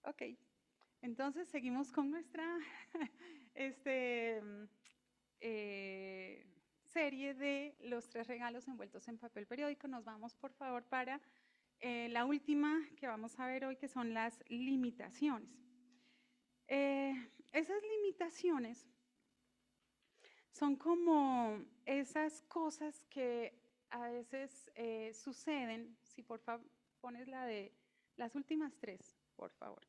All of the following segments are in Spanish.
Ok, entonces seguimos con nuestra este, eh, serie de los 3 regalos envueltos en papel periódico. Nos vamos, por favor, para la última que vamos a ver hoy, que son las limitaciones. Esas limitaciones son como esas cosas que a veces suceden. Si por favor pones la de las últimas 3, por favor,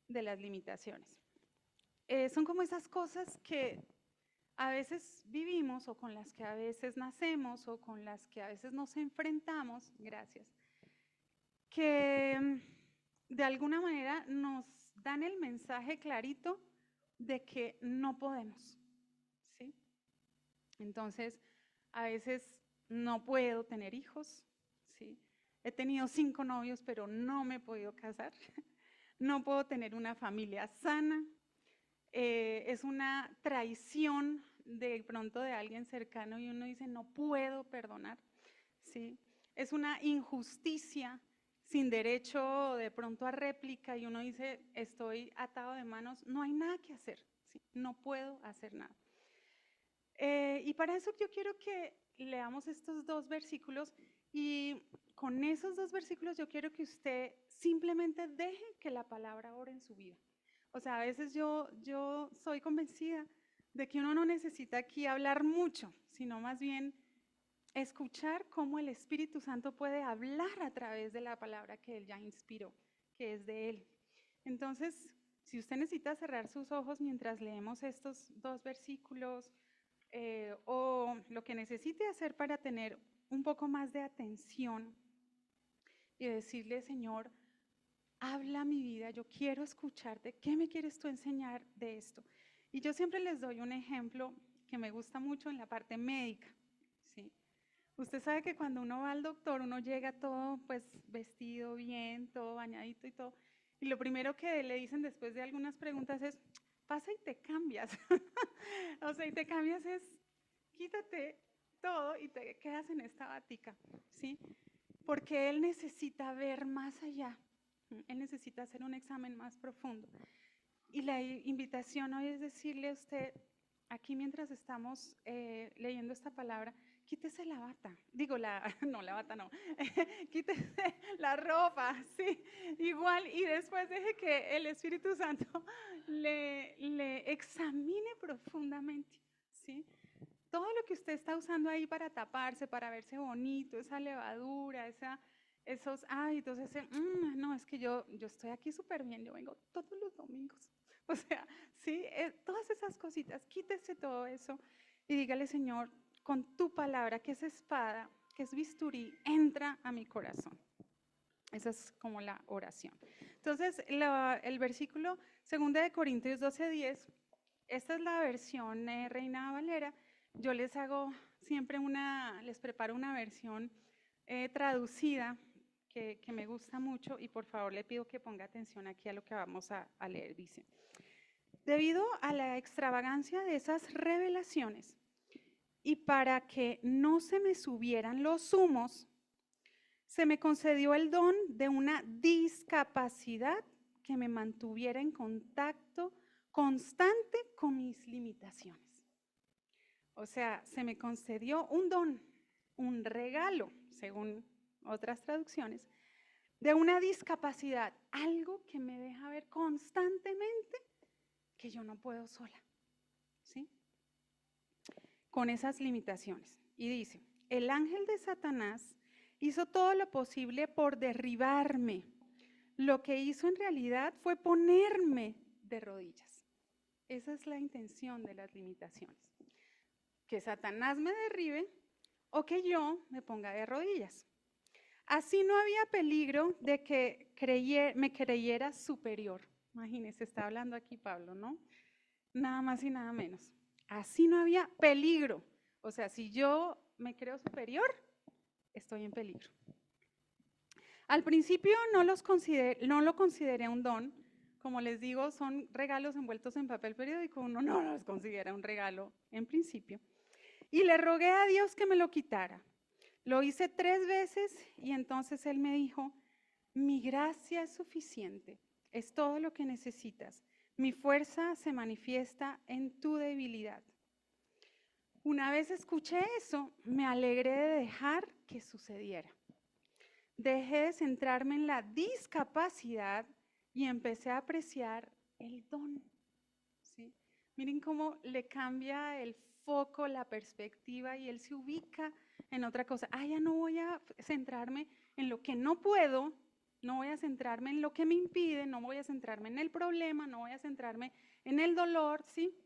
de las limitaciones. Son como esas cosas que a veces vivimos o con las que a veces nacemos o con las que a veces nos enfrentamos, gracias, que de alguna manera nos dan el mensaje clarito de que no podemos, ¿sí? Entonces, a veces no puedo tener hijos, ¿sí? He tenido 5 novios, pero no me he podido casar. No puedo tener una familia sana. Es una traición de pronto de alguien cercano y uno dice, no puedo perdonar, ¿sí? Es una injusticia sin derecho de pronto a réplica y uno dice, estoy atado de manos, no hay nada que hacer, ¿sí? No puedo hacer nada. Y para eso yo quiero que leamos estos 2 versículos y con esos 2 versículos yo quiero que usted simplemente deje que la palabra ore en su vida. O sea, a veces yo soy convencida de que uno no necesita aquí hablar mucho, sino más bien escuchar cómo el Espíritu Santo puede hablar a través de la palabra que Él ya inspiró, que es de Él. Entonces, si usted necesita cerrar sus ojos mientras leemos estos 2 versículos, o lo que necesite hacer para tener un poco más de atención y decirle, Señor, habla mi vida, yo quiero escucharte, ¿qué me quieres tú enseñar de esto? Y yo siempre les doy un ejemplo que me gusta mucho en la parte médica, ¿sí? Usted sabe que cuando uno va al doctor, uno llega todo pues vestido bien, todo bañadito y todo, y lo primero que le dicen después de algunas preguntas es, pasa y te cambias. O sea, y te cambias es, quítate todo y te quedas en esta batica, ¿sí? Porque él necesita ver más allá, él necesita hacer un examen más profundo. Y la invitación hoy es decirle a usted, aquí mientras estamos leyendo esta palabra, quítese la bata, digo no la bata no, quítese la ropa, sí, igual, y después deje que el Espíritu Santo le examine profundamente, ¿sí? Todo lo que usted está usando ahí para taparse, para verse bonito, esa levadura, esos hábitos, no, es que yo estoy aquí súper bien, yo vengo todos los domingos. O sea, sí, todas esas cositas, quítese todo eso y dígale, Señor, con tu palabra, que es espada, que es bisturí, entra a mi corazón. Esa es como la oración. Entonces, el versículo 2 Corintios 12:10, esta es la versión Reina Valera. Yo les hago siempre les preparo una versión traducida que me gusta mucho y por favor le pido que ponga atención aquí a lo que vamos a leer. Dice, debido a la extravagancia de esas revelaciones y para que no se me subieran los humos, se me concedió el don de una discapacidad que me mantuviera en contacto constante con mis limitaciones. O sea, se me concedió un don, un regalo, según otras traducciones, de una discapacidad, algo que me deja ver constantemente que yo no puedo sola, ¿sí? Con esas limitaciones. Y dice, el ángel de Satanás hizo todo lo posible por derribarme. Lo que hizo en realidad fue ponerme de rodillas. Esa es la intención de las limitaciones. Que Satanás me derribe o que yo me ponga de rodillas. Así no había peligro de que me creyera superior. Imagínense, está hablando aquí Pablo, ¿no? Nada más y nada menos. Así no había peligro. O sea, si yo me creo superior, estoy en peligro. Al principio no lo consideré un don. Como les digo, son regalos envueltos en papel periódico. Uno no los considera un regalo en principio. Y le rogué a Dios que me lo quitara. Lo hice 3 veces y entonces Él me dijo, mi gracia es suficiente. es todo lo que necesitas. Mi fuerza se manifiesta en tu debilidad. Una vez escuché eso, me alegré de dejar que sucediera. Dejé de centrarme en la discapacidad y empecé a apreciar el don. ¿Sí? Miren cómo le cambia el foco, la perspectiva y él se ubica en otra cosa. Ya no voy a centrarme en lo que no puedo, no voy a centrarme en lo que me impide, no voy a centrarme en el problema, no voy a centrarme en el dolor, ¿sí?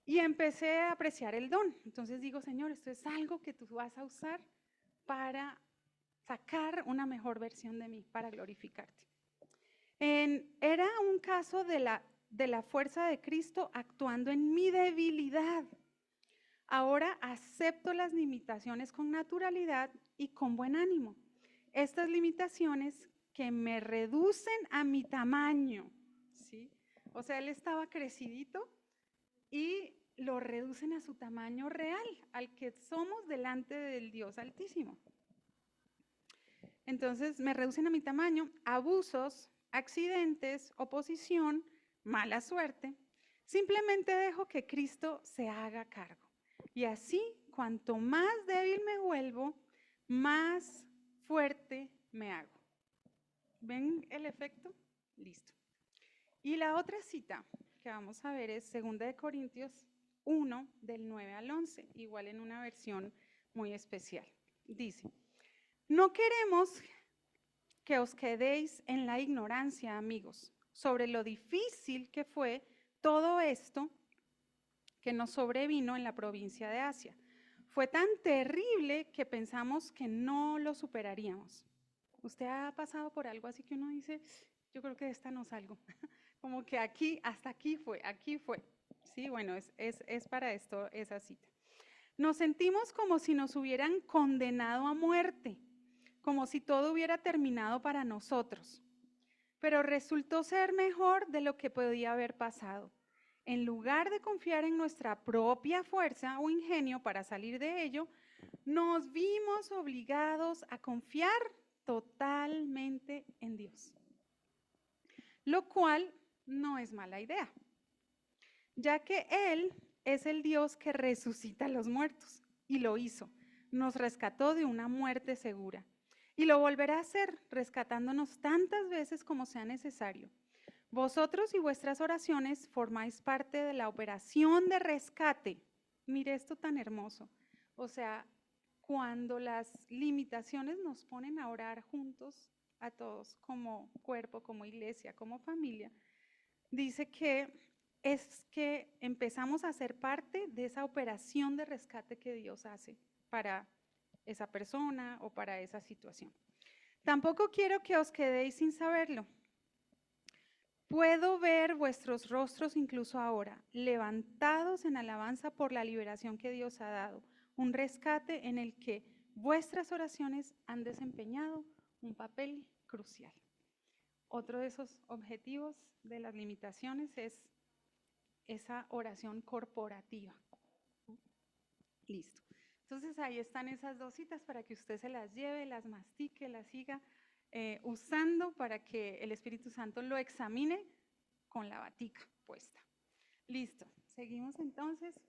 Y empecé a apreciar el don. Entonces digo, Señor, esto es algo que tú vas a usar para sacar una mejor versión de mí, para glorificarte. Era un caso de la fuerza de Cristo actuando en mi debilidad. Ahora acepto las limitaciones con naturalidad y con buen ánimo. Estas limitaciones que me reducen a mi tamaño, ¿sí? O sea, él estaba crecidito y lo reducen a su tamaño real, al que somos delante del Dios Altísimo. Entonces, me reducen a mi tamaño, abusos, accidentes, oposición, mala suerte. Simplemente dejo que Cristo se haga cargo. Y así, cuanto más débil me vuelvo, más fuerte me hago. ¿Ven el efecto? Listo. Y la otra cita que vamos a ver es 2 Corintios 1, del 9 al 11, igual en una versión muy especial. Dice, no queremos que os quedéis en la ignorancia, amigos, sobre lo difícil que fue todo esto que nos sobrevino en la provincia de Asia. Fue tan terrible que pensamos que no lo superaríamos. ¿Usted ha pasado por algo así que uno dice, yo creo que de esta no salgo? Como que aquí, hasta aquí fue. Sí, bueno, es para esto esa cita. Nos sentimos como si nos hubieran condenado a muerte, como si todo hubiera terminado para nosotros. Pero resultó ser mejor de lo que podía haber pasado. En lugar de confiar en nuestra propia fuerza o ingenio para salir de ello, nos vimos obligados a confiar totalmente en Dios. Lo cual no es mala idea, ya que Él es el Dios que resucita a los muertos, y lo hizo. Nos rescató de una muerte segura, y lo volverá a hacer, rescatándonos tantas veces como sea necesario. Vosotros y vuestras oraciones formáis parte de la operación de rescate. Mire esto tan hermoso. O sea, cuando las limitaciones nos ponen a orar juntos a todos como cuerpo, como iglesia, como familia, dice que es que empezamos a ser parte de esa operación de rescate que Dios hace para esa persona o para esa situación. Tampoco quiero que os quedéis sin saberlo. Puedo ver vuestros rostros incluso ahora, levantados en alabanza por la liberación que Dios ha dado, un rescate en el que vuestras oraciones han desempeñado un papel crucial. Otro de esos objetivos de las limitaciones es esa oración corporativa. Listo. Entonces ahí están esas dos citas para que usted se las lleve, las mastique, las siga usando para que el Espíritu Santo lo examine con la batica puesta. Listo. Seguimos entonces.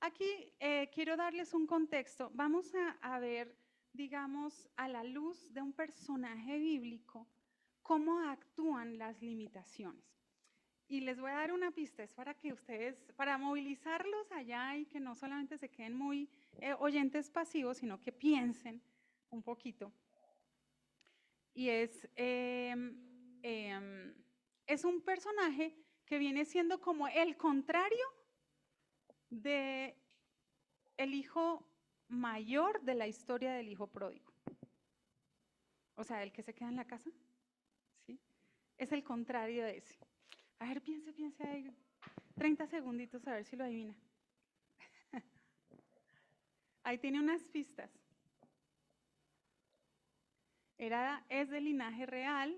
Aquí quiero darles un contexto. Vamos a ver, digamos, a la luz de un personaje bíblico, cómo actúan las limitaciones. Y les voy a dar una pista, es para que ustedes, para movilizarlos allá y que no solamente se queden muy oyentes pasivos, sino que piensen un poquito. Y es un personaje que viene siendo como el contrario de el hijo mayor de la historia del hijo pródigo. O sea, el que se queda en la casa, ¿sí? Es el contrario de ese. A ver, piense ahí, 30 segunditos a ver si lo adivina. Ahí tiene unas pistas. Es de linaje real,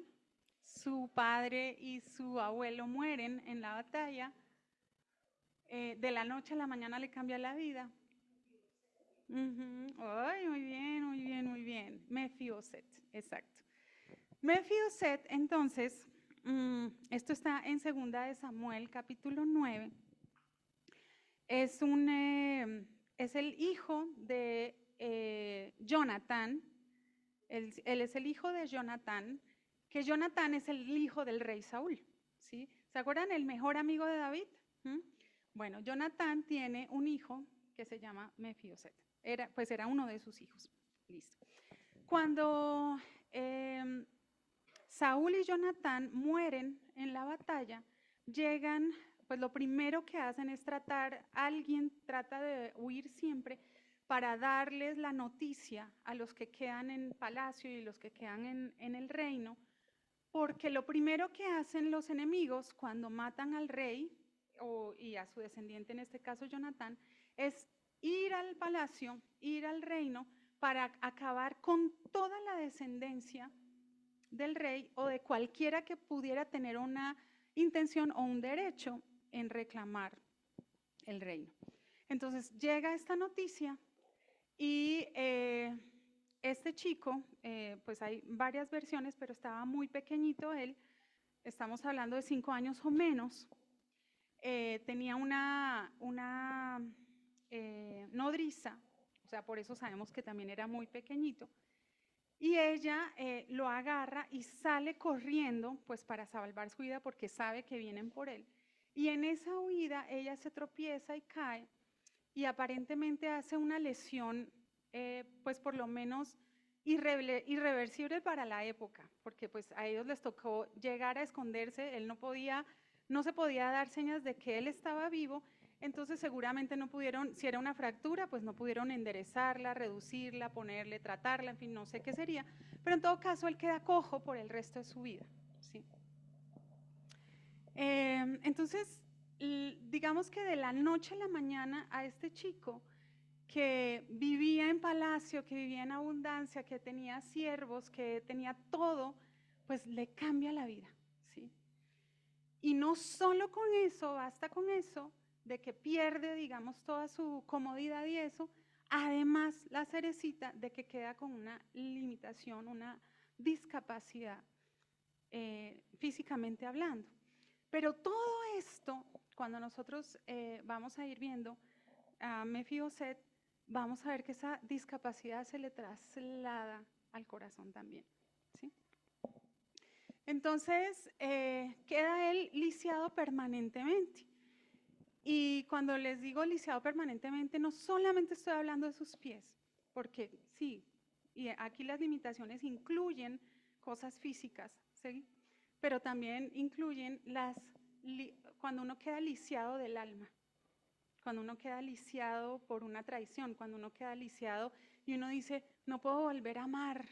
su padre y su abuelo mueren en la batalla, de la noche a la mañana le cambia la vida. Ay, muy bien. Mefiboset, exacto. Mefiboset, entonces, esto está en Segunda de Samuel, capítulo 9. Es el hijo de Jonatán. Él es el hijo de Jonatán, que Jonatán es el hijo del rey Saúl, ¿sí? ¿Se acuerdan? El mejor amigo de David. Bueno, Jonatán tiene un hijo que se llama Mefiboset. Era uno de sus hijos. Listo. Cuando Saúl y Jonatán mueren en la batalla, llegan, pues lo primero que hacen es alguien trata de huir siempre para darles la noticia a los que quedan en palacio y los que quedan en el reino, porque lo primero que hacen los enemigos cuando matan al rey y a su descendiente, en este caso Jonatán, es ir al palacio, ir al reino para acabar con toda la descendencia del rey o de cualquiera que pudiera tener una intención o un derecho en reclamar el reino. Entonces llega esta noticia y este chico, pues hay varias versiones, pero estaba muy pequeñito él, estamos hablando de 5 años o menos, tenía una nodriza, o sea, por eso sabemos que también era muy pequeñito, y ella lo agarra y sale corriendo, pues para salvar su vida porque sabe que vienen por él. Y en esa huida ella se tropieza y cae y aparentemente hace una lesión, pues por lo menos irreversible para la época, porque pues a ellos les tocó llegar a esconderse, él no se podía dar señas de que él estaba vivo, entonces seguramente no pudieron, si era una fractura, pues no pudieron enderezarla, reducirla, ponerle, tratarla, en fin, no sé qué sería, pero en todo caso él queda cojo por el resto de su vida, ¿sí? Entonces, digamos que de la noche a la mañana a este chico que vivía en palacio, que vivía en abundancia, que tenía siervos, que tenía todo, pues le cambia la vida, ¿sí? Y no solo con eso, basta con eso, de que pierde, digamos, toda su comodidad y eso, además la cerecita de que queda con una limitación, una discapacidad físicamente hablando. Pero todo esto, cuando nosotros vamos a ir viendo a Mefiboset, vamos a ver que esa discapacidad se le traslada al corazón también, ¿sí? Entonces, queda él lisiado permanentemente. Y cuando les digo lisiado permanentemente, no solamente estoy hablando de sus pies, porque sí, y aquí las limitaciones incluyen cosas físicas, ¿sí? Pero también incluyen cuando uno queda lisiado del alma, cuando uno queda lisiado por una traición, cuando uno queda lisiado y uno dice, no puedo volver a amar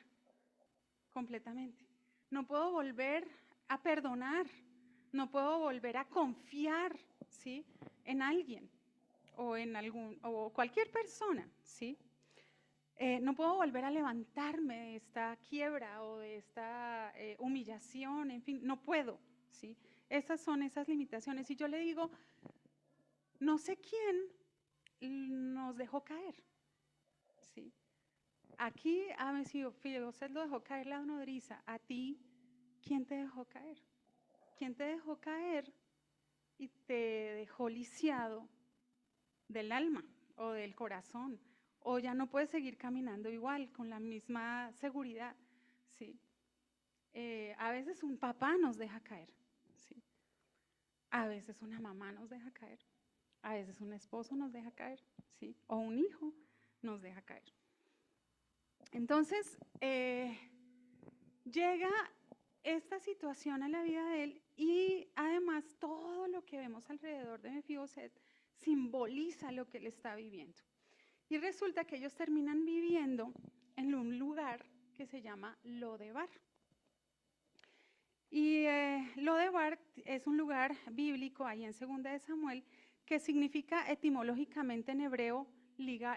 completamente, no puedo volver a perdonar, no puedo volver a confiar, ¿sí?, en alguien o cualquier persona, ¿sí? No puedo volver a levantarme de esta quiebra o de esta humillación, en fin, no puedo, ¿sí? Esas son esas limitaciones. Y yo le digo, no sé quién nos dejó caer, ¿sí? Aquí a Mefiboset lo dejó caer la nodriza. A ti, ¿quién te dejó caer? ¿Quién te dejó caer y te dejó lisiado del alma o del corazón? O ya no puedes seguir caminando igual, con la misma seguridad, ¿sí? A veces un papá nos deja caer, ¿sí? A veces una mamá nos deja caer, a veces un esposo nos deja caer, ¿sí? O un hijo nos deja caer. Entonces, llega esta situación a la vida de él y además todo lo que vemos alrededor de Mefiboset simboliza lo que él está viviendo. Y resulta que ellos terminan viviendo en un lugar que se llama Lodebar. Y Lodebar es un lugar bíblico ahí en 2 de Samuel que significa etimológicamente en hebreo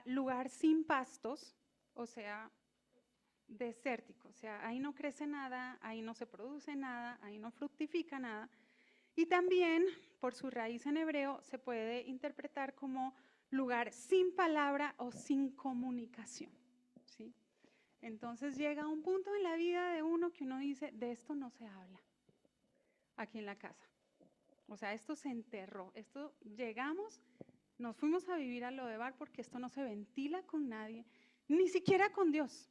lugar sin pastos, o sea, desértico, o sea, ahí no crece nada, ahí no se produce nada, ahí no fructifica nada. Y también, por su raíz en hebreo, se puede interpretar como lugar sin palabra o sin comunicación, ¿sí? Entonces llega un punto en la vida de uno que uno dice, de esto no se habla. aquí en la casa. O sea, esto se enterró, esto llegamos, nos fuimos a vivir a Lodebar porque esto no se ventila con nadie, ni siquiera con Dios.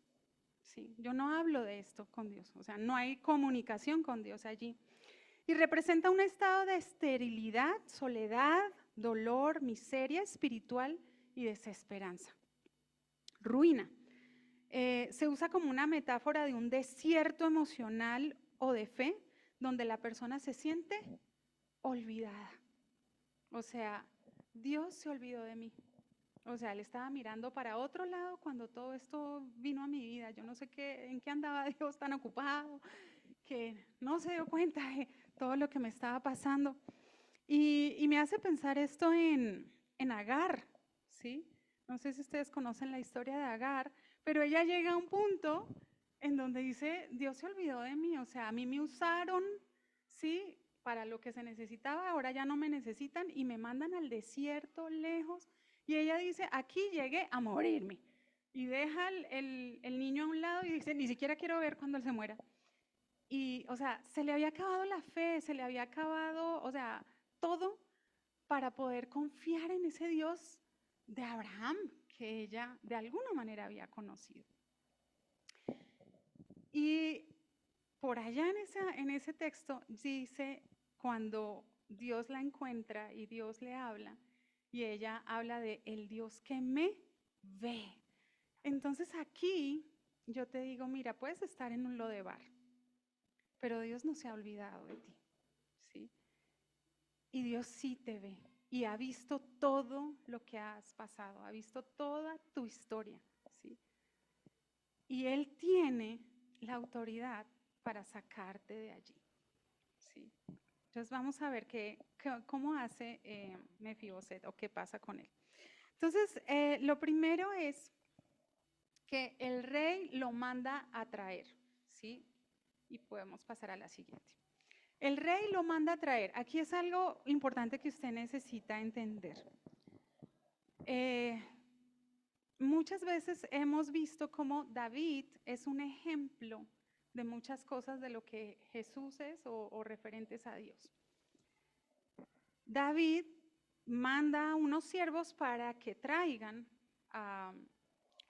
Sí, yo no hablo de esto con Dios, o sea, no hay comunicación con Dios allí. Y representa un estado de esterilidad, soledad, dolor, miseria espiritual y desesperanza. Ruina. Se usa como una metáfora de un desierto emocional o de fe, donde la persona se siente olvidada. O sea, Dios se olvidó de mí. O sea, él estaba mirando para otro lado cuando todo esto vino a mi vida. Yo no sé en qué andaba Dios tan ocupado, que no se dio cuenta de todo lo que me estaba pasando. Y me hace pensar esto en Agar, ¿sí? No sé si ustedes conocen la historia de Agar, pero ella llega a un punto en donde dice, Dios se olvidó de mí, o sea, a mí me usaron, ¿sí? Para lo que se necesitaba, ahora ya no me necesitan y me mandan al desierto, lejos. Y ella dice, aquí llegué a morirme. Y deja el niño a un lado y dice, ni siquiera quiero ver cuando él se muera. Y, o sea, se le había acabado la fe, se le había acabado, o sea, todo para poder confiar en ese Dios de Abraham que ella de alguna manera había conocido. Y por allá en ese texto dice cuando Dios la encuentra y Dios le habla y ella habla de el Dios que me ve. Entonces aquí yo te digo, mira, puedes estar en un Lodebar, pero Dios no se ha olvidado de ti, ¿sí? Y Dios sí te ve y ha visto todo lo que has pasado, ha visto toda tu historia, ¿sí? Y Él tiene la autoridad para sacarte de allí, ¿sí? Entonces vamos a ver cómo hace Mefiboset o qué pasa con él. Entonces, lo primero es que el rey lo manda a traer, ¿sí? Y podemos pasar a la siguiente. El rey lo manda a traer. Aquí es algo importante que usted necesita entender. Muchas veces hemos visto cómo David es un ejemplo de muchas cosas de lo que Jesús es o referentes a Dios. David manda a unos siervos para que traigan a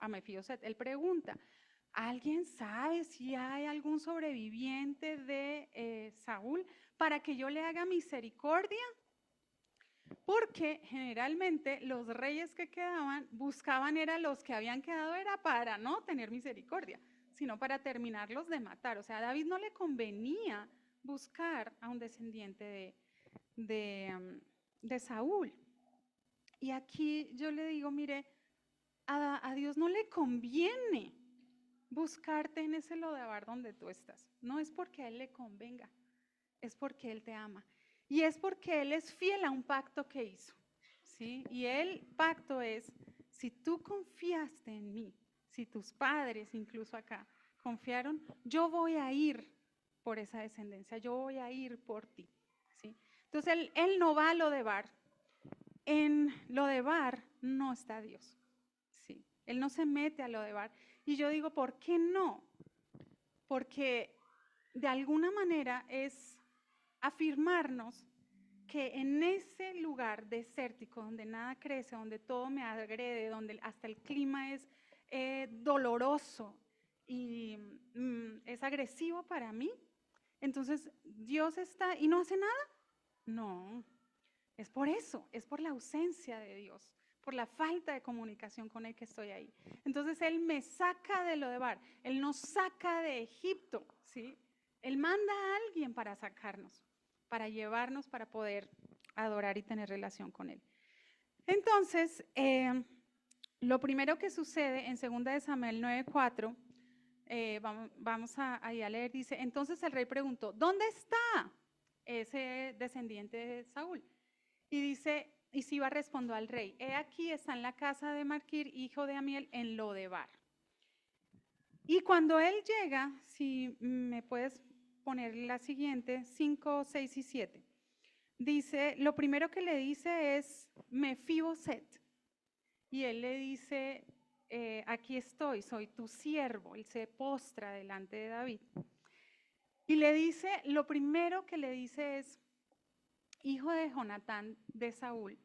Mefiboset. Él pregunta, ¿alguien sabe si hay algún sobreviviente de Saúl para que yo le haga misericordia? Porque generalmente los reyes que quedaban buscaban era los que habían quedado era para no tener misericordia, sino para terminarlos de matar. O sea, a David no le convenía buscar a un descendiente de Saúl. Y aquí yo le digo, mire, a Dios no le conviene buscarte en ese Lodebar donde tú estás. No es porque a Él le convenga, es porque Él te ama. Y es porque Él es fiel a un pacto que hizo, ¿sí? Y el pacto es, si tú confiaste en mí, si tus padres incluso acá confiaron, yo voy a ir por esa descendencia, yo voy a ir por ti, ¿sí? Entonces él no va a Lodebar. En Lodebar no está Dios, ¿sí? Él no se mete a Lodebar. Y yo digo, ¿por qué no? Porque de alguna manera es afirmarnos que en ese lugar desértico, donde nada crece, donde todo me agrede, donde hasta el clima es doloroso y es agresivo para mí, entonces Dios está y no hace nada. No, es por eso, es por la ausencia de Dios, por la falta de comunicación con Él que estoy ahí. Entonces Él me saca de Lodebar, Él nos saca de Egipto, ¿sí? Él manda a alguien para sacarnos, para llevarnos, para poder adorar y tener relación con Él. Entonces, lo primero que sucede en 2 Samuel 9:4, vamos a leer, dice, entonces el rey preguntó, ¿dónde está ese descendiente de Saúl? Y dice, y Siba respondió al rey, he aquí está en la casa de Maquir, hijo de Amiel, en Lodebar. Y cuando él llega, si me puedes poner la siguiente, 5, 6 y 7, dice, lo primero que le dice es Mefiboset. Y él le dice, aquí estoy, soy tu siervo. Él se postra delante de David. Y le dice, lo primero que le dice es, hijo de Jonatán de Saúl,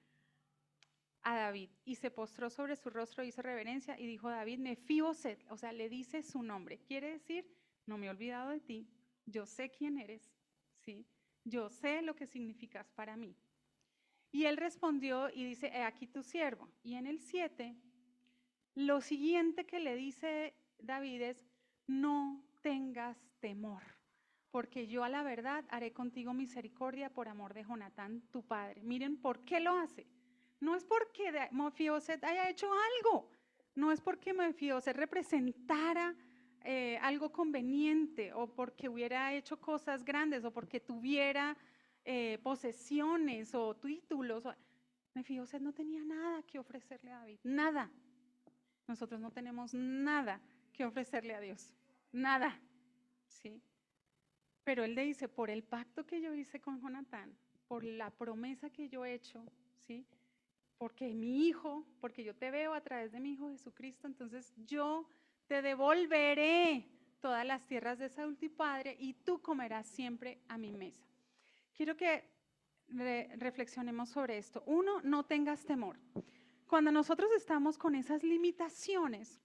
a David, y se postró sobre su rostro, hizo reverencia y dijo David, Mefiboset, o sea, le dice su nombre, quiere decir, no me he olvidado de ti, yo sé quién eres, ¿sí? Yo sé lo que significas para mí. Y él respondió y dice, he aquí tu siervo. Y en el 7, lo siguiente que le dice David es, no tengas temor, porque yo a la verdad haré contigo misericordia por amor de Jonatán, tu padre. Miren por qué lo hace. No es porque Mefiboset haya hecho algo, no es porque Mefiboset representara algo conveniente o porque hubiera hecho cosas grandes o porque tuviera posesiones o títulos. Mefiboset no tenía nada que ofrecerle a David, nada. Nosotros no tenemos nada que ofrecerle a Dios, nada, ¿sí? Pero él le dice, por el pacto que yo hice con Jonatán, por la promesa que yo he hecho, ¿sí? Porque mi hijo, porque yo te veo a través de mi hijo Jesucristo, entonces yo te devolveré todas las tierras de Saúl tu padre y tú comerás siempre a mi mesa. Quiero que reflexionemos sobre esto. Uno, no tengas temor. Cuando nosotros estamos con esas limitaciones,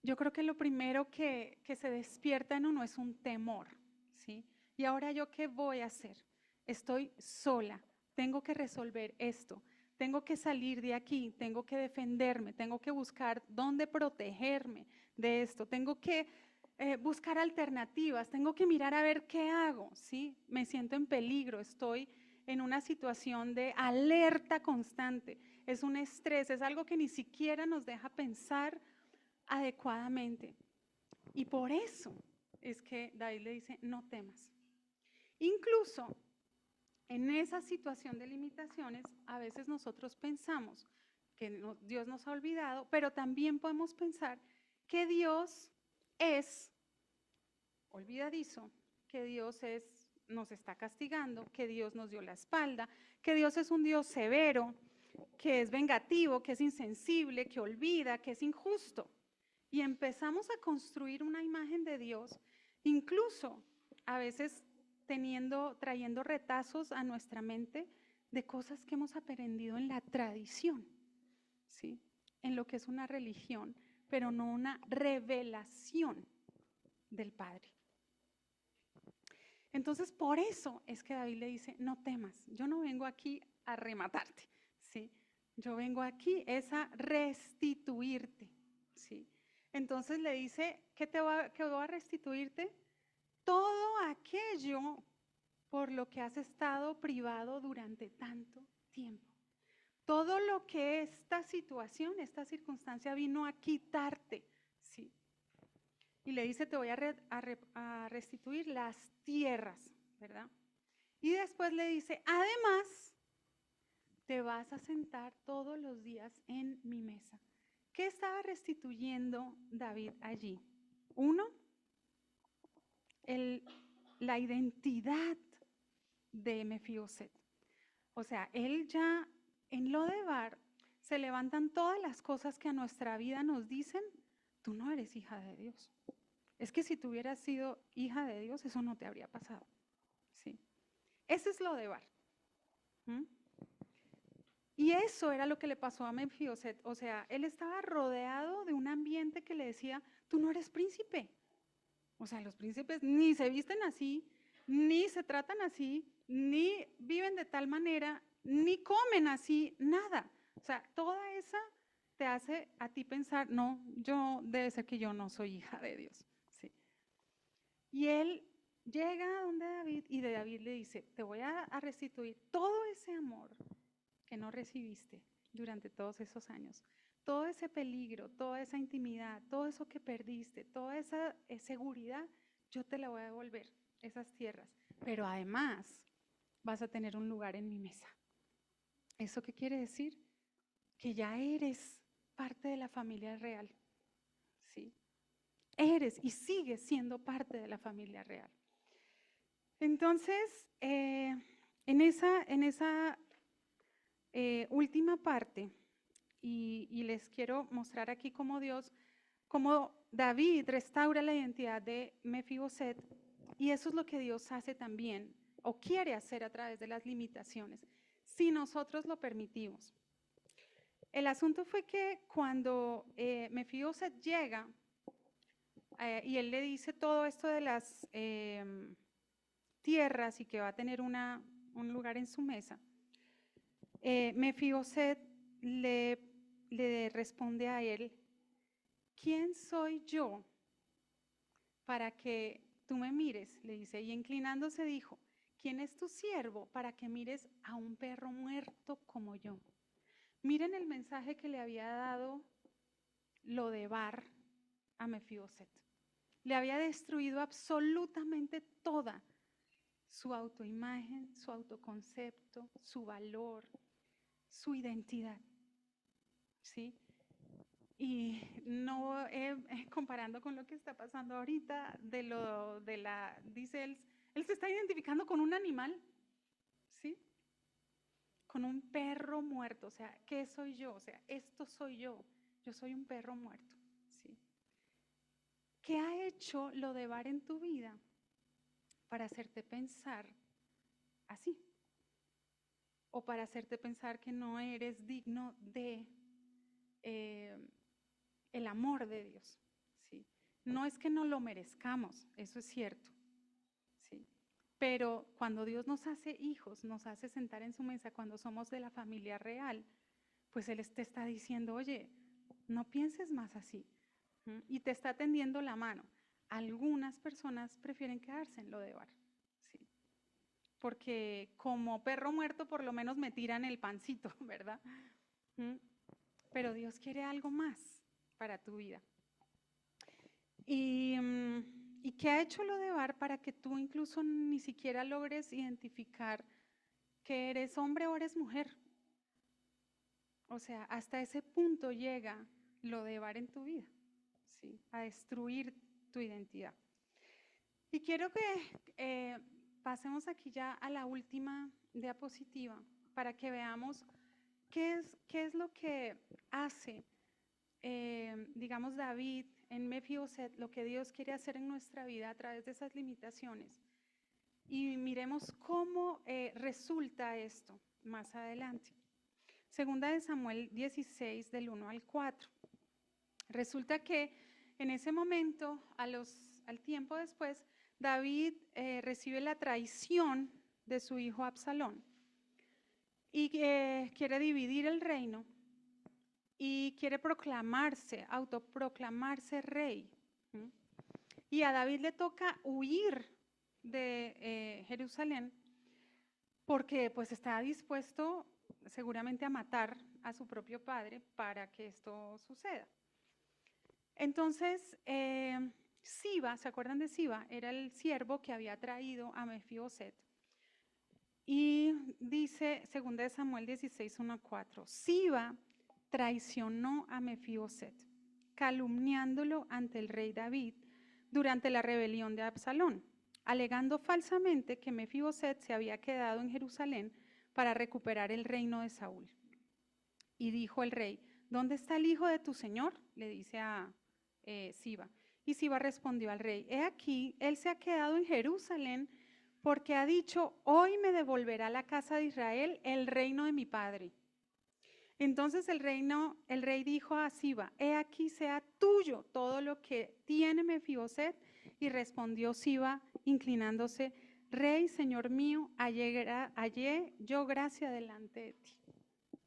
yo creo que lo primero que se despierta en uno es un temor, ¿sí? ¿Y ahora yo qué voy a hacer? Estoy sola, tengo que resolver esto, tengo que salir de aquí, tengo que defenderme, tengo que buscar dónde protegerme de esto, tengo que buscar alternativas, tengo que mirar a ver qué hago, ¿sí? Me siento en peligro, estoy en una situación de alerta constante, es un estrés, es algo que ni siquiera nos deja pensar adecuadamente. Y por eso es que David le dice, no temas. Incluso en esa situación de limitaciones, a veces nosotros pensamos que Dios nos ha olvidado, pero también podemos pensar que Dios es olvidadizo, que Dios nos está castigando, que Dios nos dio la espalda, que Dios es un Dios severo, que es vengativo, que es insensible, que olvida, que es injusto. Y empezamos a construir una imagen de Dios, incluso a veces trayendo retazos a nuestra mente de cosas que hemos aprendido en la tradición, ¿sí? En lo que es una religión, pero no una revelación del Padre. Entonces, por eso es que David le dice, no temas, yo no vengo aquí a rematarte, ¿sí? Yo vengo aquí es a restituirte, ¿sí? Entonces le dice, ¿qué voy a restituirte? Todo aquello por lo que has estado privado durante tanto tiempo. Todo lo que esta situación, esta circunstancia vino a quitarte, ¿sí? Y le dice, te voy a restituir las tierras, ¿verdad? Y después le dice, además, te vas a sentar todos los días en mi mesa. ¿Qué estaba restituyendo David allí? Uno, la identidad de Mefiboset. O sea, él ya en Lodebar se levantan todas las cosas que a nuestra vida nos dicen, tú no eres hija de Dios. Es que si tú hubieras sido hija de Dios, eso no te habría pasado. ¿Sí? Ese es Lodebar. ¿Mm? Y eso era lo que le pasó a Mefiboset. O sea, él estaba rodeado de un ambiente que le decía, tú no eres príncipe. O sea, los príncipes ni se visten así, ni se tratan así, ni viven de tal manera, ni comen así, nada. O sea, toda esa te hace a ti pensar, no, debe ser que yo no soy hija de Dios. ¿Sí? Y él llega a donde David y de David le dice, te voy a restituir todo ese amor que no recibiste durante todos esos años. Todo ese peligro, toda esa intimidad, todo eso que perdiste, toda esa seguridad, yo te la voy a devolver, esas tierras. Pero además vas a tener un lugar en mi mesa. ¿Eso qué quiere decir? Que ya eres parte de la familia real. ¿Sí? Eres y sigues siendo parte de la familia real. Entonces, en esa última parte, y les quiero mostrar aquí cómo David restaura la identidad de Mefiboset, Y eso es lo que Dios hace también, o quiere hacer a través de las limitaciones, si nosotros lo permitimos. El asunto fue que cuando Mefiboset llega y él le dice todo esto de las tierras y que va a tener un lugar en su mesa, Mefiboset le responde a él: ¿quién soy yo para que tú me mires? Le dice, y inclinándose dijo: ¿quién es tu siervo para que mires a un perro muerto como yo? Miren el mensaje que le había dado Lodebar a Mefiboset. Le había destruido absolutamente toda su autoimagen, su autoconcepto, su valor, su identidad. ¿Sí? Y no comparando con lo que está pasando ahorita, dice él se está identificando con un animal, ¿sí? Con un perro muerto. O sea, ¿qué soy yo? O sea, esto soy yo. Yo soy un perro muerto, ¿sí? ¿Qué ha hecho Lodebar en tu vida para hacerte pensar así? O para hacerte pensar que no eres digno de el amor de Dios, ¿sí? No es que no lo merezcamos, eso es cierto, ¿sí? Pero cuando Dios nos hace hijos, nos hace sentar en su mesa cuando somos de la familia real, pues Él te está diciendo: oye, no pienses más así, y te está tendiendo la mano. Algunas personas prefieren quedarse en Lodebar, ¿sí? Porque como perro muerto por lo menos me tiran el pancito, ¿verdad? Pero Dios quiere algo más para tu vida. ¿Y qué ha hecho Lodebar para que tú incluso ni siquiera logres identificar que eres hombre o eres mujer? O sea, hasta ese punto llega Lodebar en tu vida, ¿sí? A destruir tu identidad. Y quiero que pasemos aquí ya a la última diapositiva para que veamos qué es lo que hace, digamos, David en Mefiboset, lo que Dios quiere hacer en nuestra vida a través de esas limitaciones. Y miremos cómo resulta esto más adelante. Segunda de Samuel 16, del 1 al 4. Resulta que en ese momento, al tiempo después, David recibe la traición de su hijo Absalón y quiere dividir el reino y quiere autoproclamarse rey. Y a David le toca huir de Jerusalén porque pues estaba dispuesto seguramente a matar a su propio padre para que esto suceda. Entonces, Siba, ¿se acuerdan de Siba? Era el siervo que había traído a Mefiboset. Y dice 2 Samuel 16, 1 a 4, Siba traicionó a Mefiboset, calumniándolo ante el rey David durante la rebelión de Absalón, alegando falsamente que Mefiboset se había quedado en Jerusalén para recuperar el reino de Saúl. Y dijo el rey: ¿dónde está el hijo de tu señor? Le dice a Siba. Y Siba respondió al rey: he aquí, él se ha quedado en Jerusalén porque ha dicho: hoy me devolverá la casa de Israel el reino de mi padre. Entonces el rey dijo a Siba: he aquí sea tuyo todo lo que tiene Mefiboset. Y respondió Siba, inclinándose: rey, señor mío, hallé yo gracia delante de ti.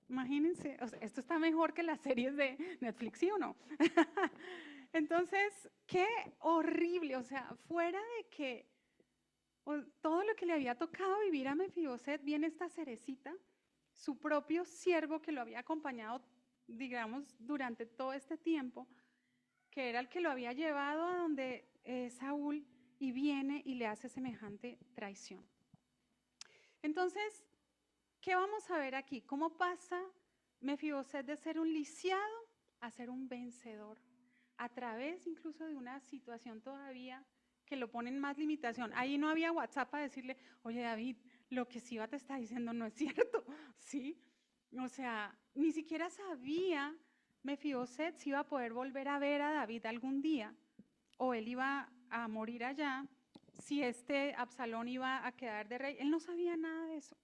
Imagínense, o sea, esto está mejor que las series de Netflix, ¿sí o no? Entonces, qué horrible, o sea, fuera de que todo lo que le había tocado vivir a Mefiboset, viene esta cerecita, su propio siervo que lo había acompañado, digamos, durante todo este tiempo, que era el que lo había llevado a donde Saúl, y viene y le hace semejante traición. Entonces, ¿qué vamos a ver aquí? ¿Cómo pasa Mefiboset de ser un lisiado a ser un vencedor? A través incluso de una situación todavía que lo pone en más limitación. Ahí no había WhatsApp para decirle: oye David, lo que Siba te está diciendo no es cierto, ¿sí? O sea, ni siquiera sabía Mefiboset si iba a poder volver a ver a David algún día, o él iba a morir allá, si este Absalón iba a quedar de rey. Él no sabía nada de eso.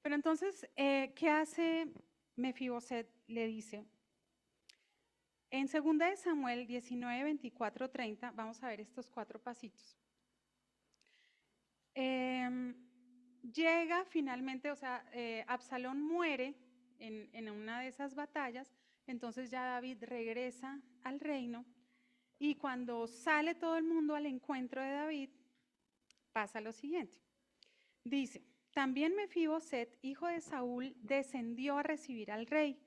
Pero entonces, ¿qué hace Mefiboset? Le dice, en 2 de Samuel 19, 24, 30, vamos a ver estos 4 pasitos. Llega finalmente, o sea, Absalón muere en una de esas batallas, entonces ya David regresa al reino y cuando sale todo el mundo al encuentro de David, pasa lo siguiente. Dice, también Mefiboset, hijo de Saúl, descendió a recibir al rey.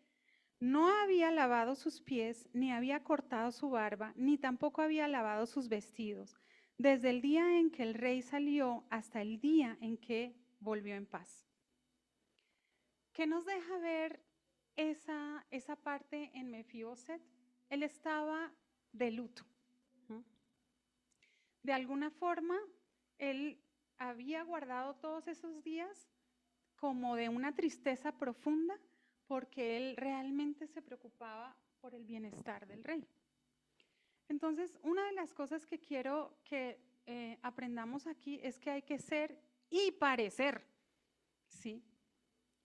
No había lavado sus pies, ni había cortado su barba, ni tampoco había lavado sus vestidos, desde el día en que el rey salió hasta el día en que volvió en paz. ¿Qué nos deja ver esa parte en Mefiboset? Él estaba de luto. De alguna forma, él había guardado todos esos días como de una tristeza profunda porque él realmente se preocupaba por el bienestar del rey. Entonces, una de las cosas que quiero que aprendamos aquí es que hay que ser y parecer, ¿sí?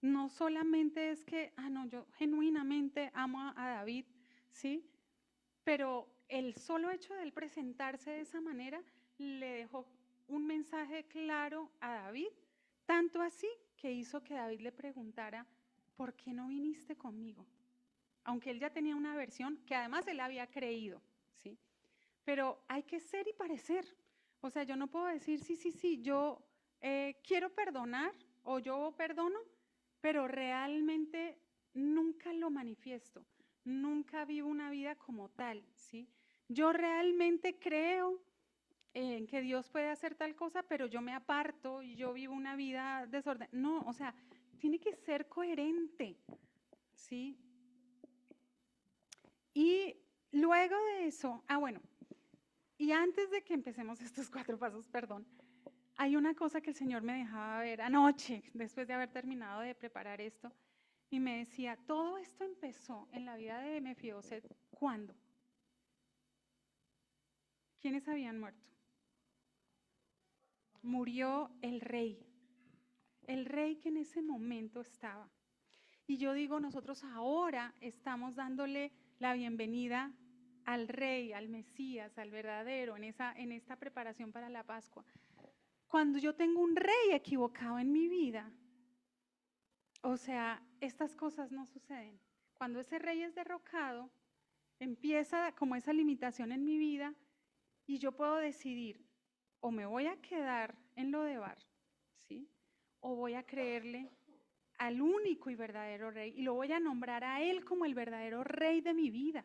No solamente es que, no, yo genuinamente amo a David, ¿sí? Pero el solo hecho de él presentarse de esa manera le dejó un mensaje claro a David, tanto así que hizo que David le preguntara, ¿por qué no viniste conmigo? Aunque él ya tenía una versión que además él había creído, ¿sí? Pero hay que ser y parecer. O sea, yo no puedo decir, sí, yo quiero perdonar o yo perdono, pero realmente nunca lo manifiesto, nunca vivo una vida como tal, ¿sí? Yo realmente creo en que Dios puede hacer tal cosa, pero yo me aparto y yo vivo una vida desordenada. No, o sea, tiene que ser coherente, ¿sí? Y luego de eso, bueno, y antes de que empecemos estos 4 pasos, perdón, hay una cosa que el Señor me dejaba ver anoche, después de haber terminado de preparar esto, y me decía, todo esto empezó en la vida de Mefiboset, ¿cuándo? ¿Quiénes habían muerto? Murió el rey que en ese momento estaba. Y yo digo, nosotros ahora estamos dándole la bienvenida al rey, al Mesías, al verdadero, en esta preparación para la Pascua. Cuando yo tengo un rey equivocado en mi vida, o sea, estas cosas no suceden. Cuando ese rey es derrocado, empieza como esa limitación en mi vida y yo puedo decidir, o me voy a quedar en lo de Bar, ¿sí? O voy a creerle al único y verdadero rey y lo voy a nombrar a él como el verdadero rey de mi vida,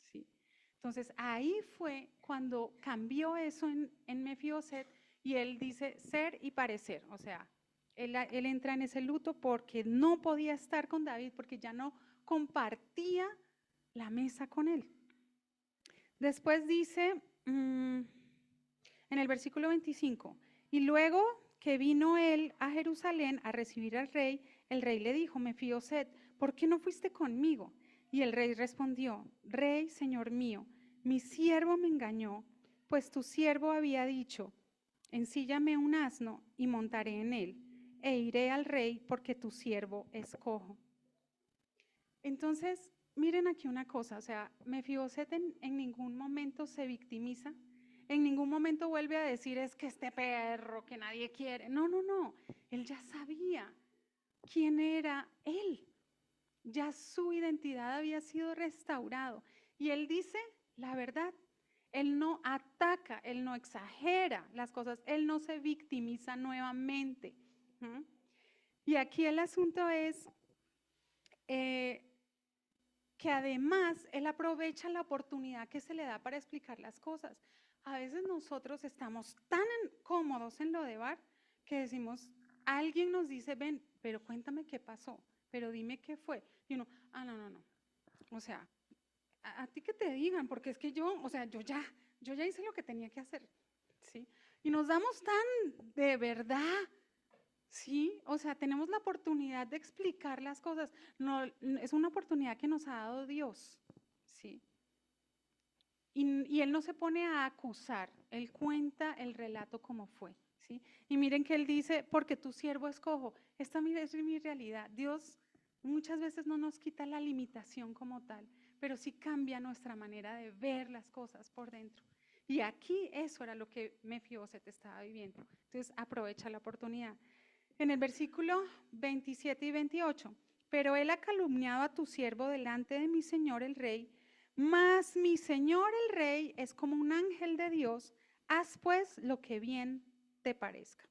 ¿sí? Entonces ahí fue cuando cambió eso en Mefiboset y él dice ser y parecer, o sea, él entra en ese luto porque no podía estar con David, porque ya no compartía la mesa con él. Después dice en el versículo 25, y luego que vino él a Jerusalén a recibir al rey, el rey le dijo, Mefiboset, ¿por qué no fuiste conmigo? Y el rey respondió, Rey, señor mío, mi siervo me engañó, pues tu siervo había dicho, ensíllame un asno y montaré en él, e iré al rey porque tu siervo es cojo. Entonces, miren aquí una cosa, o sea, Mefiboset en ningún momento se victimiza, en ningún momento vuelve a decir, es que este perro que nadie quiere. No, él ya sabía quién era él. Ya su identidad había sido restaurado. Y él dice la verdad. Él no ataca, él no exagera las cosas, él no se victimiza nuevamente. Y aquí el asunto es que además él aprovecha la oportunidad que se le da para explicar las cosas. A veces nosotros estamos tan cómodos en lo de Bar que decimos, alguien nos dice, ven, pero cuéntame qué pasó, pero dime qué fue. Y uno, no. O sea, a ti que te digan, porque es que yo, o sea, yo ya hice lo que tenía que hacer, ¿sí? Y nos damos tan de verdad, ¿sí? O sea, tenemos la oportunidad de explicar las cosas. No, es una oportunidad que nos ha dado Dios, ¿sí? Y Él no se pone a acusar, él cuenta el relato como fue, ¿sí? Y miren que él dice, porque tu siervo es cojo. Esta es mi realidad. Dios muchas veces no nos quita la limitación como tal, pero sí cambia nuestra manera de ver las cosas por dentro. Y aquí eso era lo que Mefiboset estaba viviendo. Entonces aprovecha la oportunidad. En el versículo 27 y 28, pero él ha calumniado a tu siervo delante de mi señor el rey, mas mi señor el rey es como un ángel de Dios, haz pues lo que bien te parezca.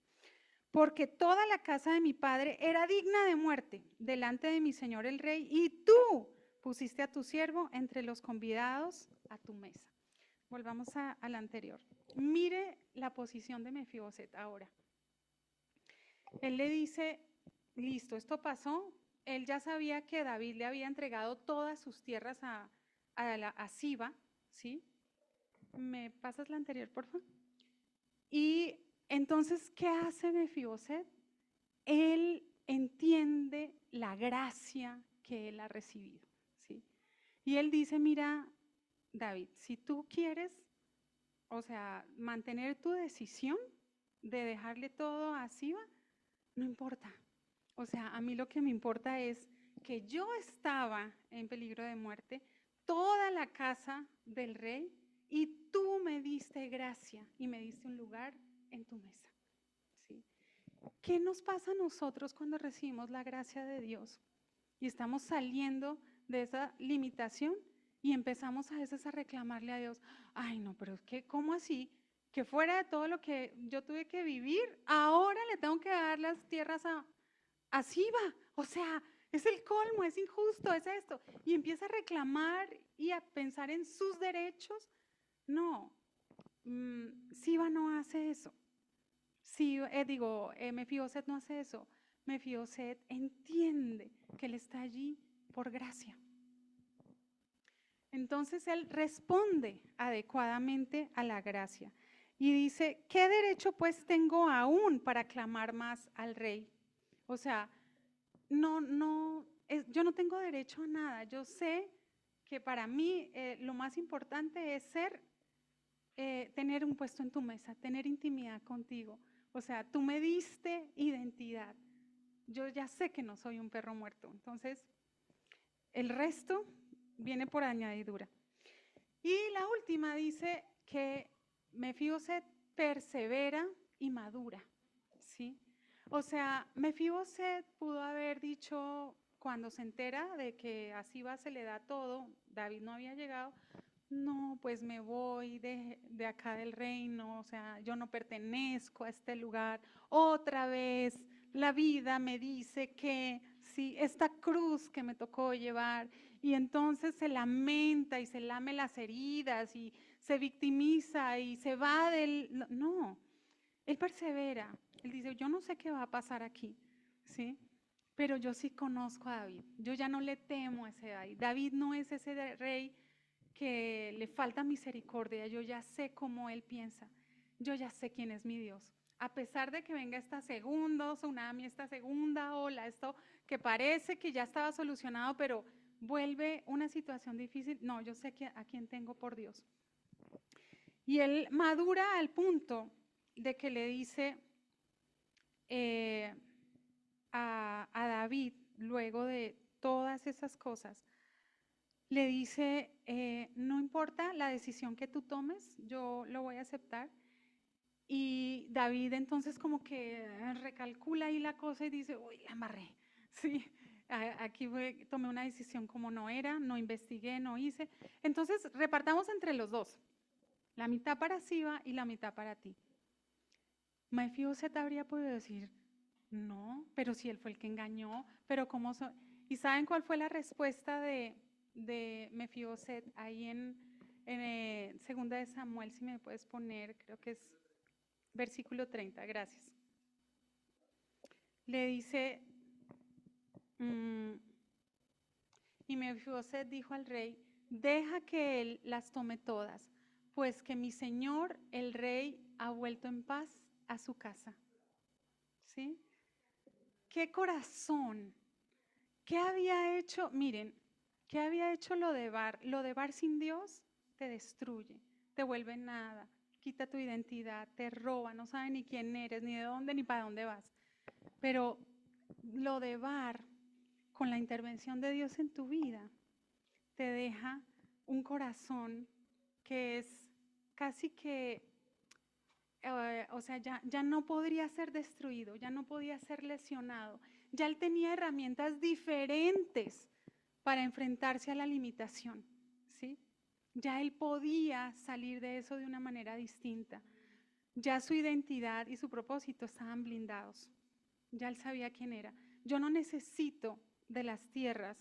Porque toda la casa de mi padre era digna de muerte delante de mi señor el rey, y tú pusiste a tu siervo entre los convidados a tu mesa. Volvamos al anterior. Mire la posición de Mefiboset ahora. Él le dice, listo, esto pasó. Él ya sabía que David le había entregado todas sus tierras a Siba, ¿sí? ¿Me pasas la anterior, por favor? Y entonces, ¿qué hace Mefiboset? Él entiende la gracia que él ha recibido, ¿sí? Y él dice, mira, David, si tú quieres, o sea, mantener tu decisión de dejarle todo a Siba, no importa. O sea, a mí lo que me importa es que yo estaba en peligro de muerte, toda la casa del rey, y tú me diste gracia y me diste un lugar en tu mesa. ¿Sí? ¿Qué nos pasa a nosotros cuando recibimos la gracia de Dios y estamos saliendo de esa limitación y empezamos a veces a reclamarle a Dios? Ay, no, pero es que, ¿cómo así? Que fuera de todo lo que yo tuve que vivir, ahora le tengo que dar las tierras a Siba. O sea, es el colmo, es injusto, es esto. Y empieza a reclamar y a pensar en sus derechos. No, Siba no hace eso. Sí, Mefiboset no hace eso. Mefiboset entiende que él está allí por gracia. Entonces él responde adecuadamente a la gracia y dice, ¿qué derecho pues tengo aún para clamar más al rey? O sea, yo no tengo derecho a nada. Yo sé que para mí lo más importante es tener un puesto en tu mesa, tener intimidad contigo. O sea, tú me diste identidad. Yo ya sé que no soy un perro muerto. Entonces, el resto viene por añadidura. Y la última dice que Mefiboset persevera y madura, ¿sí? O sea, Mefiboset pudo haber dicho, cuando se entera de que a Siba se le da todo, David no había llegado, no, pues me voy de acá del reino, o sea, yo no pertenezco a este lugar. Otra vez la vida me dice que sí, esta cruz que me tocó llevar, y entonces se lamenta y se lame las heridas y se victimiza y se va del... No, él persevera, él dice, yo no sé qué va a pasar aquí, ¿sí? Pero yo sí conozco a David, yo ya no le temo a ese David. David no es ese rey que le falta misericordia, yo ya sé cómo él piensa, yo ya sé quién es mi Dios. A pesar de que venga esta segunda tsunami, esta segunda ola, esto que parece que ya estaba solucionado, pero vuelve una situación difícil, no, yo sé a quién tengo por Dios. Y él madura al punto de que le dice a David, luego de todas esas cosas, le dice, no importa la decisión que tú tomes, yo lo voy a aceptar. Y David entonces como que recalcula ahí la cosa y dice, uy, la amarré, sí, aquí tomé una decisión como no era, no investigué, no hice. Entonces repartamos entre los dos, la mitad para Siba y la mitad para ti. Mefiboset habría podido decir, no, pero si él fue el que engañó, pero cómo ¿Y saben cuál fue la respuesta de Mefiboset ahí en segunda de Samuel? Si me puedes poner, creo que es versículo 30, gracias. Le dice, y Mefiboset dijo al rey, deja que él las tome todas, pues que mi señor el rey ha vuelto en paz a su casa. ¿Sí? ¿Qué corazón? ¿Qué había hecho? Miren, ¿qué había hecho lo de Bar? Lo de Bar sin Dios te destruye, te vuelve nada. quita tu identidad, te roba, no sabe ni quién eres, ni de dónde, ni para dónde vas. Pero lo de Bar, con la intervención de Dios en tu vida, te deja un corazón que es casi que, o sea, ya no podría ser destruido, ya no podía ser lesionado. Ya él tenía herramientas diferentes para enfrentarse a la limitación, ¿sí? Ya él podía salir de eso de una manera distinta. Ya su identidad y su propósito estaban blindados. Ya él sabía quién era. Yo no necesito de las tierras,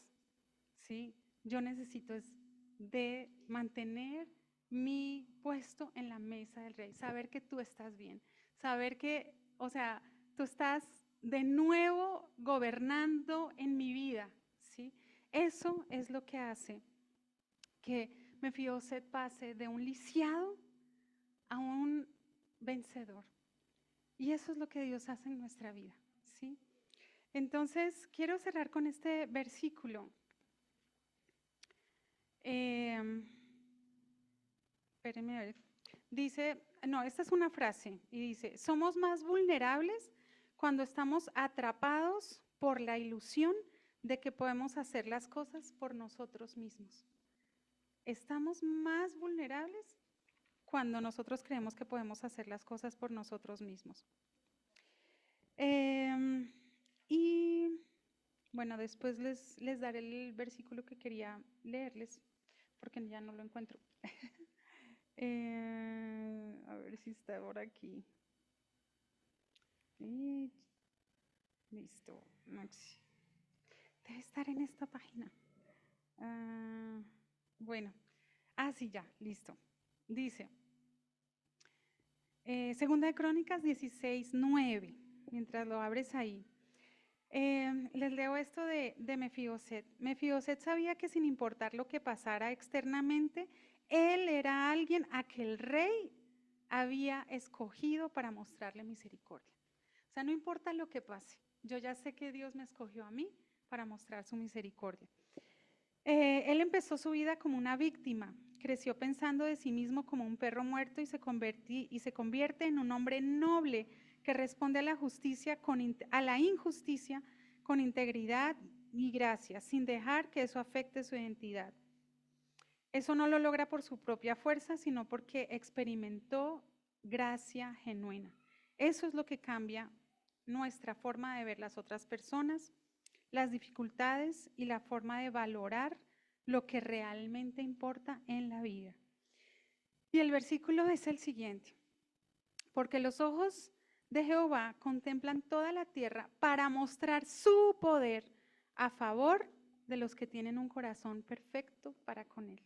¿sí? Yo necesito es de mantener mi puesto en la mesa del rey, saber que tú estás bien, saber que, o sea, tú estás de nuevo gobernando en mi vida, ¿sí? Eso es lo que hace que Mefiboset pase de un lisiado a un vencedor. Y eso es lo que Dios hace en nuestra vida, ¿sí? Entonces, quiero cerrar con este versículo. Espérenme a ver. Dice, no, esta es una frase y dice, somos más vulnerables cuando estamos atrapados por la ilusión de que podemos hacer las cosas por nosotros mismos. Estamos más vulnerables cuando nosotros creemos que podemos hacer las cosas por nosotros mismos. Y bueno, después les daré el versículo que quería leerles, porque ya no lo encuentro. A ver si está por aquí. Y listo. Debe estar en esta página. Bueno. Sí, ya, listo. Dice, Segunda de Crónicas 16:9, mientras lo abres ahí. Les leo esto de Mefiboset. Mefiboset sabía que sin importar lo que pasara externamente, él era alguien a que el rey había escogido para mostrarle misericordia. O sea, no importa lo que pase, yo ya sé que Dios me escogió a mí para mostrar su misericordia. Él empezó su vida como una víctima, creció pensando de sí mismo como un perro muerto y se convierte en un hombre noble que responde a la injusticia con integridad y gracia, sin dejar que eso afecte su identidad. Eso no lo logra por su propia fuerza, sino porque experimentó gracia genuina. Eso es lo que cambia nuestra forma de ver las otras personas, las dificultades y la forma de valorar lo que realmente importa en la vida. Y el versículo es el siguiente: porque los ojos de Jehová contemplan toda la tierra para mostrar su poder a favor de los que tienen un corazón perfecto para con él.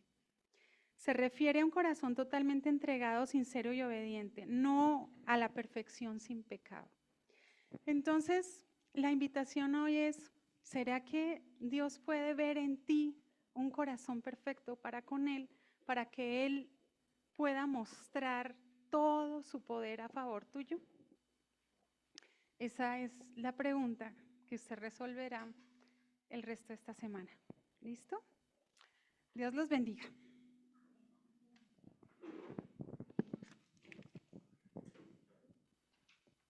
Se refiere a un corazón totalmente entregado, sincero y obediente, no a la perfección sin pecado. Entonces, la invitación hoy es, ¿será que Dios puede ver en ti un corazón perfecto para con Él, para que Él pueda mostrar todo su poder a favor tuyo? Esa es la pregunta que usted resolverá el resto de esta semana. ¿Listo? Dios los bendiga.